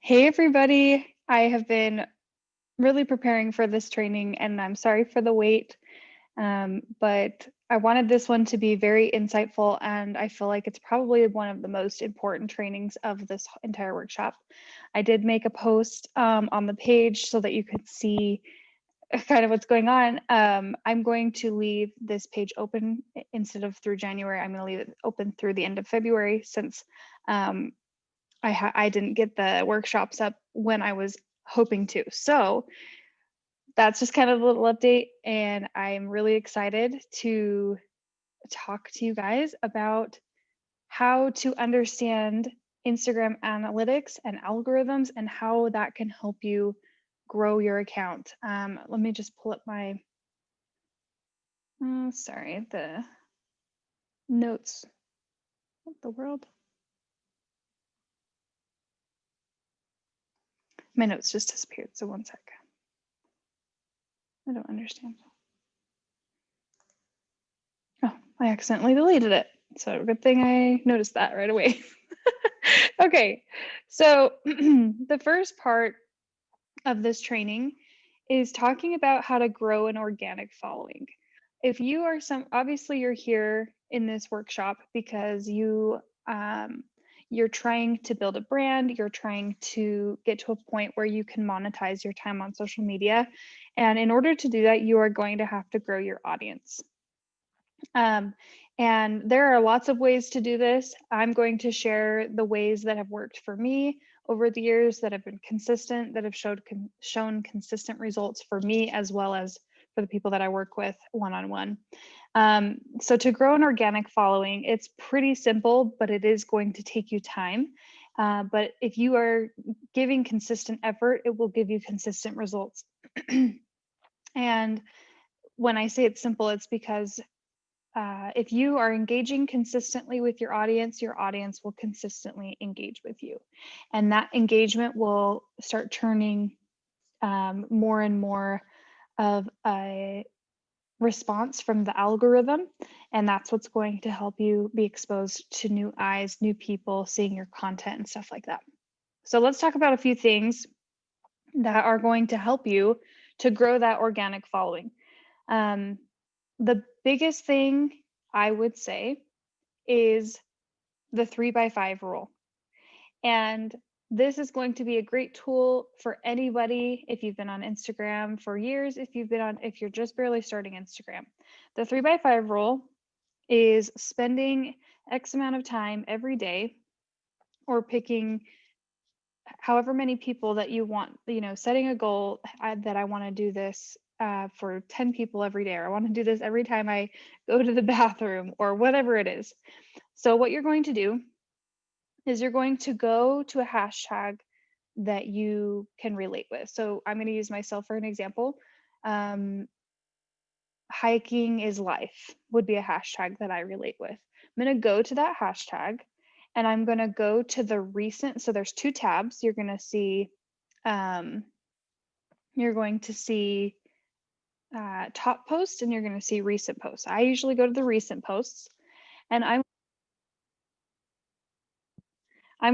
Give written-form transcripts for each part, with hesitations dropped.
Hey everybody, I have been really preparing for this training and I'm sorry for the wait, but I wanted this one to be very insightful and I feel like it's probably one of the most important trainings of this entire workshop. I did make a post on the page so that you could see kind of what's going on. I'm going to leave this page open instead of through January. I'm going to leave it open through the end of February since um, I didn't get the workshops up when I was hoping to. So that's just kind of a little update, and I'm really excited to talk to you guys about how to understand Instagram analytics and algorithms and how that can help you grow your account. Let me just pull up my, sorry, the notes. What the world? My notes just disappeared, so one sec. I don't understand. Oh, I accidentally deleted it. So good thing I noticed that right away. Okay, so the first part of this training is talking about how to grow an organic following. If you are obviously you're here in this workshop because you're trying to build a brand, you're trying to get to a point where you can monetize your time on social media. And in order to do that, you are going to have to grow your audience. And there are lots of ways to do this. I'm going to share the ways that have worked for me over the years that have been consistent, that have shown consistent results for me as well as for the people that I work with one-on-one. So to grow an organic following, it's pretty simple, but it is going to take you time. But if you are giving consistent effort, it will give you consistent results. And when I say it's simple, it's because if you are engaging consistently with your audience will consistently engage with you. And that engagement will start turning more and more of a response from the algorithm. And that's what's going to help you be exposed to new eyes, new people seeing your content and stuff like that. So let's talk about a few things that are going to help you to grow that organic following. The biggest thing I would say is the 3x5 rule. And this is going to be a great tool for anybody if you've been on Instagram for years, if you're just barely starting Instagram. The 3x5 rule is spending X amount of time every day or picking however many people that you want, setting a goal that I want to do this for 10 people every day, or I want to do this every time I go to the bathroom or whatever it is. So what you're going to do is you're going to go to a hashtag that you can relate with. So I'm going to use myself for an example. Hiking is life would be a hashtag that I relate with. I'm going to go to that hashtag and I'm going to go to the recent. So there's two tabs. You're going to see top posts and you're going to see recent posts. I usually go to the recent posts and I'm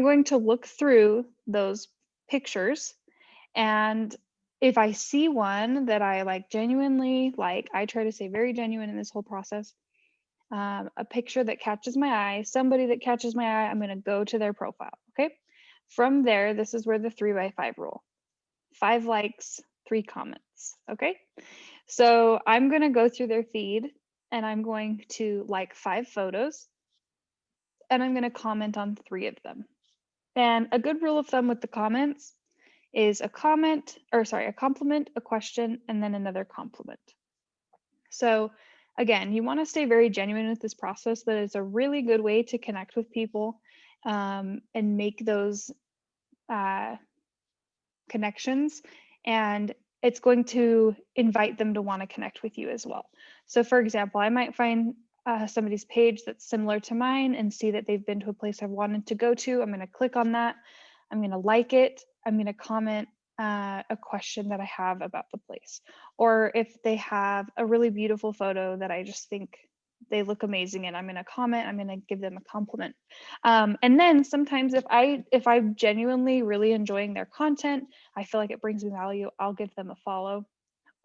going to look through those pictures, and if I see one that I genuinely like, I try to stay very genuine in this whole process. A picture that catches my eye, somebody that catches my eye, I'm going to go to their profile. Okay. From there, this is where the 3x5 rule: 5 likes, 3 comments. Okay. So I'm going to go through their feed and I'm going to like 5 photos and I'm going to comment on 3 of them. And a good rule of thumb with the comments is a compliment, a question, and then another compliment. So again, you want to stay very genuine with this process, but it's a really good way to connect with people and make those connections. And it's going to invite them to want to connect with you as well. So for example, I might find somebody's page that's similar to mine and see that they've been to a place I've wanted to go to. I'm going to click on that. I'm going to like it. I'm going to comment a question that I have about the place. Or if they have a really beautiful photo that I just think they look amazing and I'm going to comment, I'm going to give them a compliment. And then sometimes if I'm genuinely really enjoying their content, I feel like it brings me value, I'll give them a follow.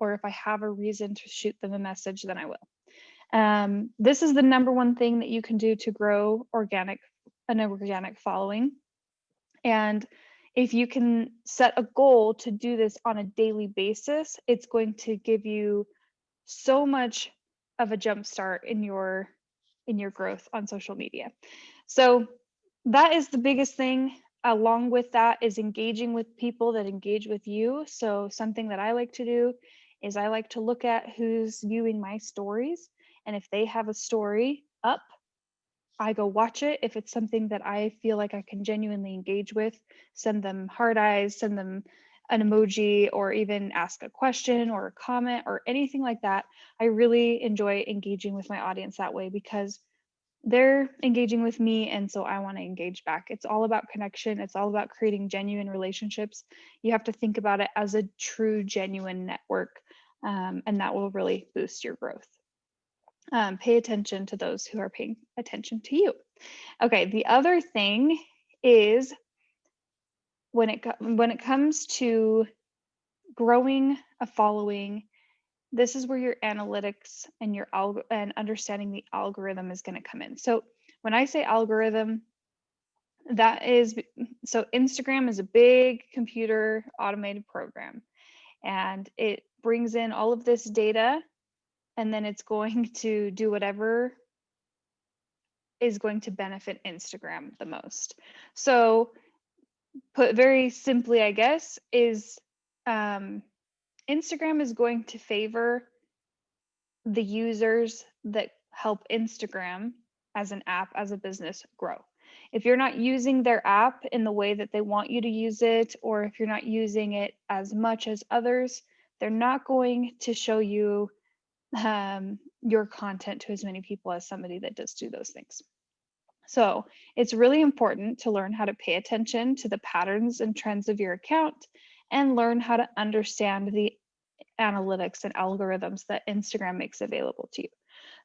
Or if I have a reason to shoot them a message, then I will. This is the number one thing that you can do to grow an organic following. And if you can set a goal to do this on a daily basis, it's going to give you so much of a jump start in your growth on social media. So that is the biggest thing. Along with that is engaging with people that engage with you. So something that I like to do is I like to look at who's viewing my stories, and if they have a story up, I go watch it. If it's something that I feel like I can genuinely engage with, send them heart eyes, send them an emoji, or even ask a question or a comment or anything like that. I really enjoy engaging with my audience that way because they're engaging with me, and so I want to engage back. It's all about connection. It's all about creating genuine relationships. You have to think about it as a true, genuine network, and that will really boost your growth. Pay attention to those who are paying attention to you. Okay, the other thing is when it comes to growing a following, this is where your analytics and and understanding the algorithm is going to come in. So when I say algorithm, that is, so Instagram is a big computer automated program, and it brings in all of this data, and then it's going to do whatever is going to benefit Instagram the most. So put very simply, I guess, is Instagram is going to favor the users that help Instagram as an app, as a business, grow. If you're not using their app in the way that they want you to use it, or if you're not using it as much as others, they're not going to show you your content to as many people as somebody that does do those things. So it's really important to learn how to pay attention to the patterns and trends of your account and learn how to understand the analytics and algorithms that Instagram makes available to you.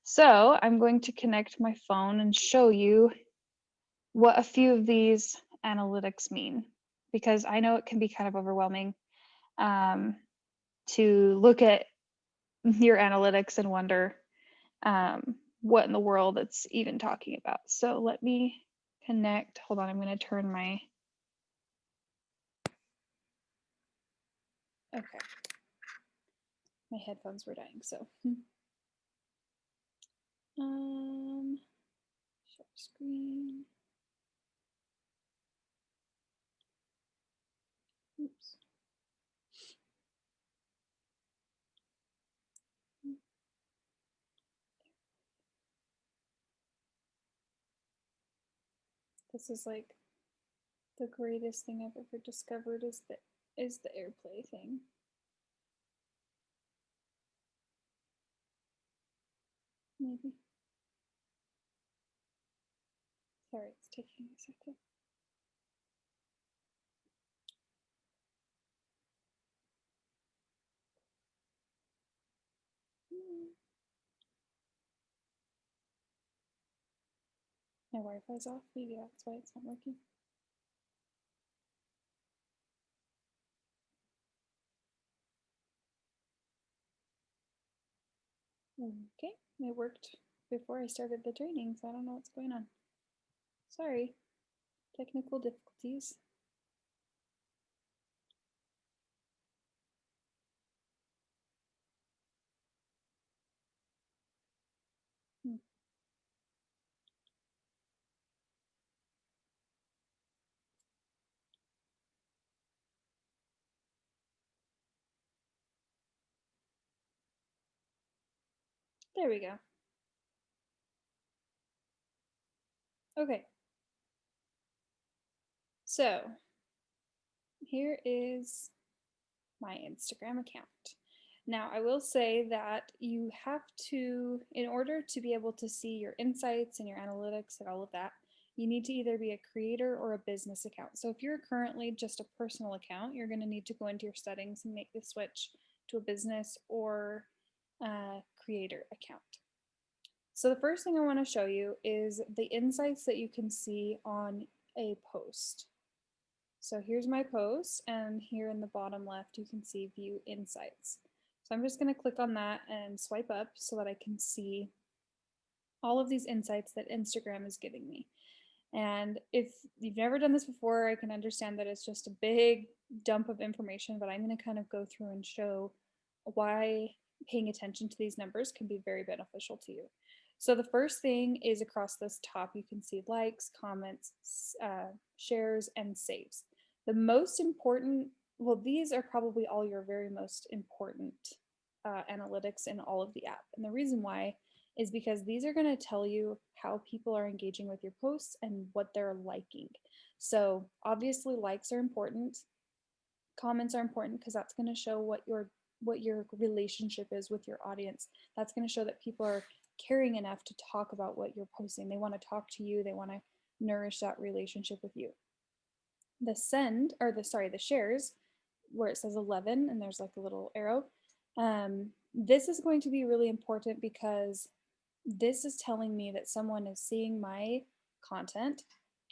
So I'm going to connect my phone and show you what a few of these analytics mean, because I know it can be kind of overwhelming to look at your analytics and wonder what in the world it's even talking about. So let me connect. Hold on, I'm going to turn my. Okay. My headphones were dying, so. Share screen. Oops. This is like the greatest thing I've ever discovered is the AirPlay thing. Maybe. Sorry, it's taking a second. My Wi-Fi's off. Maybe that's why it's not working. Okay, it worked before I started the training, so I don't know what's going on. Sorry, technical difficulties. There we go. Okay. So here is my Instagram account. Now, I will say that you have to, in order to be able to see your insights and your analytics and all of that, you need to either be a creator or a business account. So if you're currently just a personal account, you're going to need to go into your settings and make the switch to a business or a creator account. So the first thing I want to show you is the insights that you can see on a post. So here's my post, and here in the bottom left you can see view insights. So I'm just going to click on that and swipe up so that I can see all of these insights that Instagram is giving me. And if you've never done this before, I can understand that it's just a big dump of information, but I'm going to kind of go through and show why paying attention to these numbers can be very beneficial to you. So the first thing is across this top, you can see likes, comments, shares, and saves. The most important, well, these are probably all your very most important analytics in all of the app. And the reason why is because these are going to tell you how people are engaging with your posts and what they're liking. So obviously likes are important, comments are important because that's going to show what your relationship is with your audience. That's going to show that people are caring enough to talk about what you're posting. They want to talk to you, they want to nourish that relationship with you. The send or the shares where it says 11 and there's like a little arrow. This is going to be really important because this is telling me that someone is seeing my content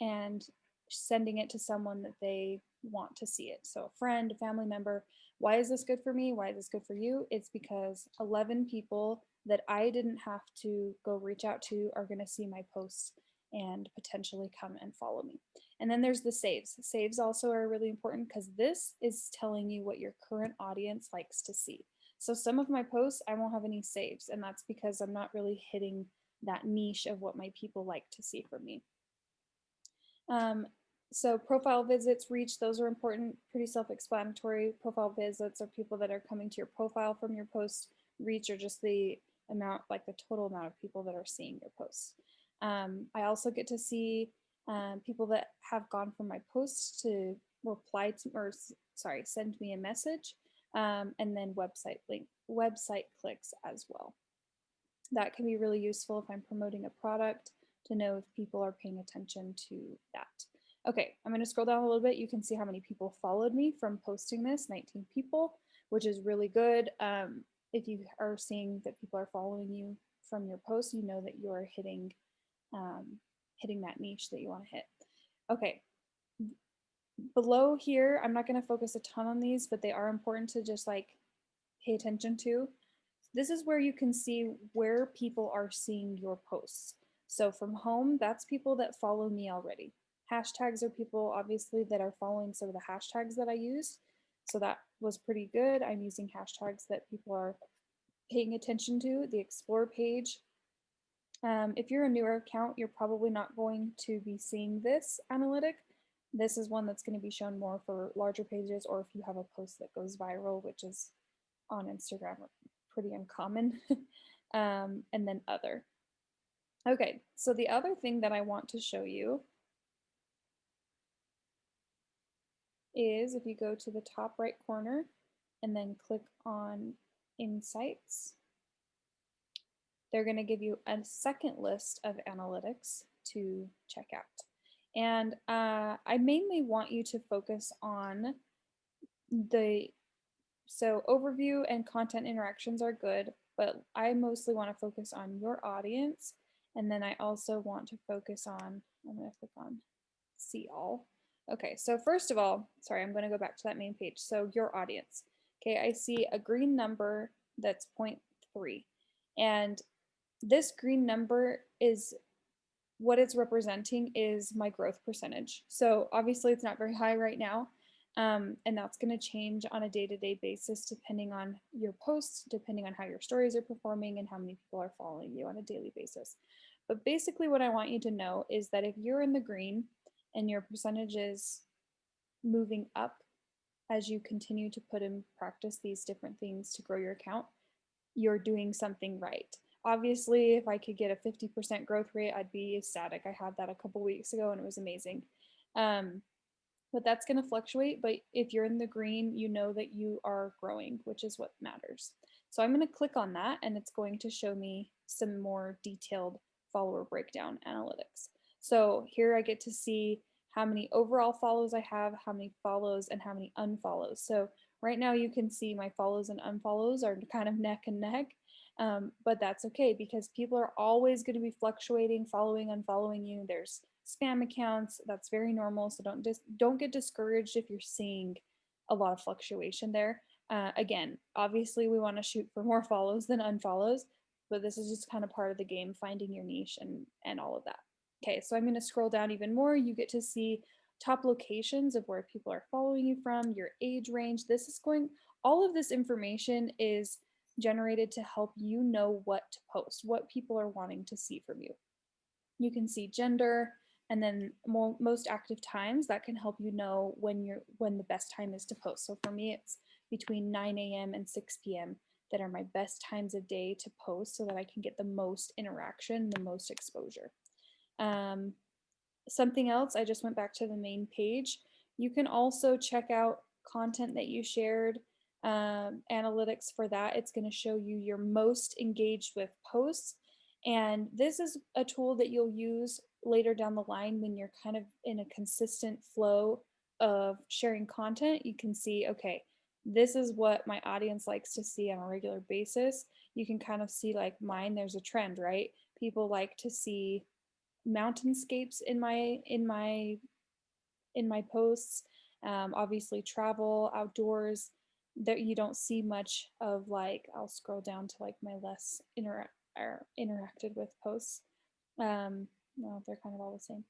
and sending it to someone that they want to see it. So a friend, a family member. Why is this good for me? Why is this good for you? It's because 11 people that I didn't have to go reach out to are going to see my posts and potentially come and follow me. And then there's the saves. Saves also are really important because this is telling you what your current audience likes to see. So some of my posts, I won't have any saves, and that's because I'm not really hitting that niche of what my people like to see from me. So profile visits, reach, those are important, pretty self-explanatory. Profile visits are people that are coming to your profile from your post. Reach are just the amount, like the total amount of people that are seeing your posts. I also get to see people that have gone from my posts to reply to, or sorry, send me a message, and then website clicks as well. That can be really useful if I'm promoting a product to know if people are paying attention to that. Okay, I'm going to scroll down a little bit. You can see how many people followed me from posting this, 19 people, which is really good. If you are seeing that people are following you from your post, you know that you're hitting that niche that you want to hit. Okay, below here, I'm not going to focus a ton on these, but they are important to just like pay attention to. This is where you can see where people are seeing your posts. So from home, that's people that follow me already. Hashtags are people obviously that are following some of the hashtags that I used. So that was pretty good. I'm using hashtags that people are paying attention to. The explore page. If you're a newer account, you're probably not going to be seeing this analytic. This is one that's going to be shown more for larger pages or if you have a post that goes viral, which is on Instagram pretty uncommon. And then other. Okay, so the other thing that I want to show you is if you go to the top right corner and then click on Insights, they're going to give you a second list of analytics to check out. And I mainly want you to focus on so overview and content interactions are good, but I mostly want to focus on your audience. And then I also want to focus on, I'm going to click on see all. Okay, so first of all, sorry, I'm going to go back to that main page. So your audience. Okay, I see a green number that's 0.3. And this green number is what it's representing is my growth percentage. So obviously it's not very high right now. And that's going to change on a day-to-day basis depending on your posts, depending on how your stories are performing and how many people are following you on a daily basis. But basically what I want you to know is that if you're in the green and your percentage is moving up as you continue to put in practice these different things to grow your account, you're doing something right. Obviously, if I could get a 50% growth rate, I'd be ecstatic. I had that a couple weeks ago and it was amazing. But that's going to fluctuate. But if you're in the green, you know that you are growing, which is what matters. So I'm going to click on that and it's going to show me some more detailed follower breakdown analytics. So here I get to see how many overall follows I have, how many follows, and how many unfollows. So right now you can see my follows and unfollows are kind of neck and neck. But that's okay because people are always going to be fluctuating, following, unfollowing you. There's spam accounts. That's very normal. So don't get discouraged if you're seeing a lot of fluctuation there. Again, obviously we want to shoot for more follows than unfollows, but this is just kind of part of the game, finding your niche and all of that. Okay, so I'm going to scroll down even more. You get to see top locations of where people are following you from, your age range. All of this information is generated to help you know what to post, what people are wanting to see from you. You can see gender and then most active times. That can help you know when the best time is to post. So for me, it's between 9 a.m. and 6 p.m. that are my best times of day to post so that I can get the most interaction, the most exposure. Something else, I just went back to the main page. You can also check out content that you shared, analytics for that. It's going to show you your most engaged with posts. And this is a tool that you'll use later down the line when you're kind of in a consistent flow of sharing content. You can see, okay, this is what my audience likes to see on a regular basis. You can kind of see like mine, there's a trend, right? People like to see mountainscapes in my posts. Obviously travel, outdoors. That you don't see much of. Like I'll scroll down to like my less interacted with posts. No, they're kind of all the same.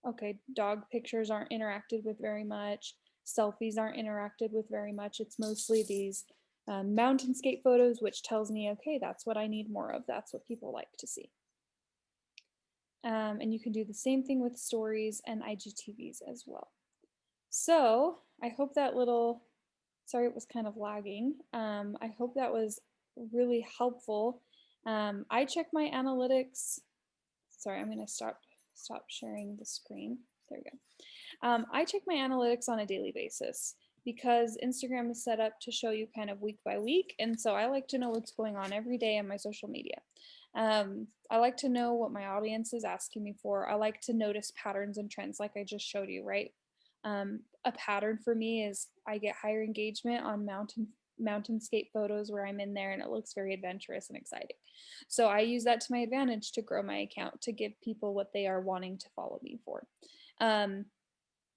Okay, dog pictures aren't interacted with very much. Selfies aren't interacted with very much. It's mostly these mountainscape photos, which tells me, okay, that's what I need more of. That's what people like to see. And you can do the same thing with stories and IGTVs as well. So I hope that little, sorry it was kind of lagging. I hope that was really helpful. I check my analytics. Sorry, I'm gonna stop sharing the screen. There we go. I check my analytics on a daily basis because Instagram is set up to show you kind of week by week. And so I like to know what's going on every day on my social media. I like to know what my audience is asking me for. I like to notice patterns and trends like I just showed you, right? A pattern for me is I get higher engagement on mountainscape photos where I'm in there and it looks very adventurous and exciting. So I use that to my advantage to grow my account, to give people what they are wanting to follow me for.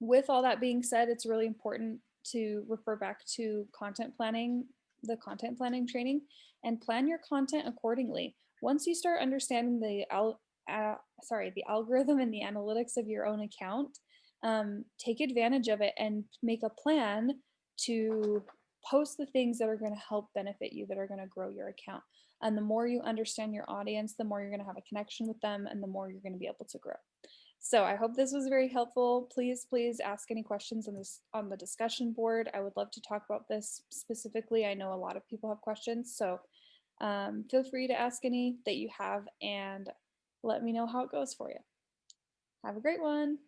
With all that being said, it's really important to refer back to content planning, the content planning training, and plan your content accordingly. Once you start understanding the algorithm and the analytics of your own account, take advantage of it and make a plan to post the things that are going to help benefit you, that are going to grow your account. And the more you understand your audience, the more you're going to have a connection with them and the more you're going to be able to grow. So I hope this was very helpful. Please ask any questions on the discussion board. I would love to talk about this specifically. I know a lot of people have questions, so feel free to ask any that you have and let me know how it goes for you. Have a great one.